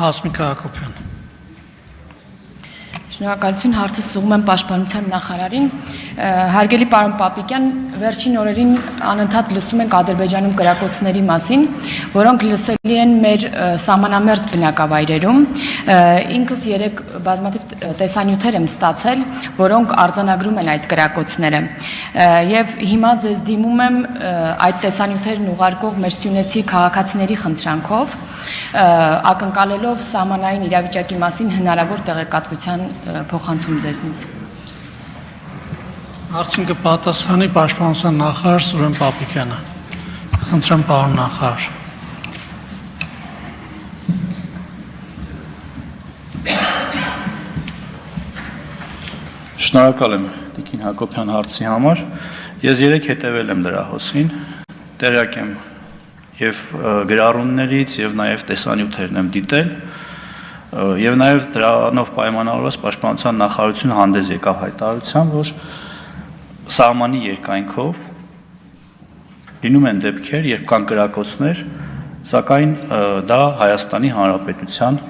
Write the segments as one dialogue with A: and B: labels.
A: Հասմիկ Հակոբյան։
B: Շնորհակալություն, հարցը ուղղում եմ Պաշտպանության նախարարին։ Հարգելի պարոն Պապիկյան, վերջին օրերին անընդհատ լսում ենք Ադրբեջանում կրակոցների մասին, որոնք լսելի են մեր սահմանամերձ բնակավայրերում։ Ինքս երեք բազմաթիվ տեսանյութեր եմ ստացել, որոնք արձանագրում են այդ կրակոցները։ Եվ հիմա ձեզ դիմում եմ այդ տեսանյութերն ուղարկող մեր սյունեցի քաղաքացիների խնդրանքով, ակնկալելով սահմանային իրավիճակի մասին հնարավոր տեղեկատվության փոխանցում ձեզնից։
A: Հարցին կպատասխանի Պաշտպանության նախարար Սուրեն Պապիկյանը։ Խնդրեմ պարոն նախարար։
C: Շնորհակալ եմ Տիկին Հակոբյան հարցի համար։ Ես երեք հետևել եմ լրահոսին, տեղյակ եմ եւ գրառումներից եւ նաեւ տեսանյութերն եմ դիտել, եւ նաեւ դրանով պայմանավորված Պաշտպանության նախարարությունը հանդես եկավ հայտարարությամբ, որ սահմանի երկայնքով լինում են դեպքեր, երբ կան կրակոցներ, սակայն դա Հայաստանի Հանրապետության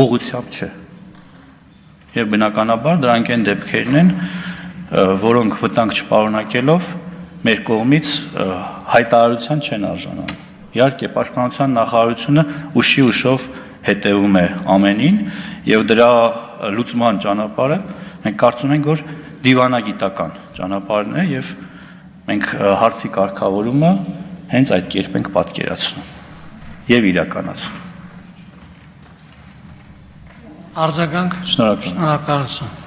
C: ուղղությամբ չէ։ Եվ բնականաբար դրանք այն դեպքերն են, որոնք վտանգ չպարունակելով մեր կողմից հայտարարության չեն արժանանում։ Իհարկե, Պաշտպանության նախարարությունը ուշով հետևում է ամենին, եւ դրա լուծման ճանապարհը մենք կարծում ենք, որ դիվանագիտական ճանապարհն է, եւ մենք հարցի կարգավորումը հենց այդ կերպ ենք պատկերացնում եւ իրականացնում։
A: Արձագանք։
C: Շնորհակալ եմ։
A: Շնորհակալություն։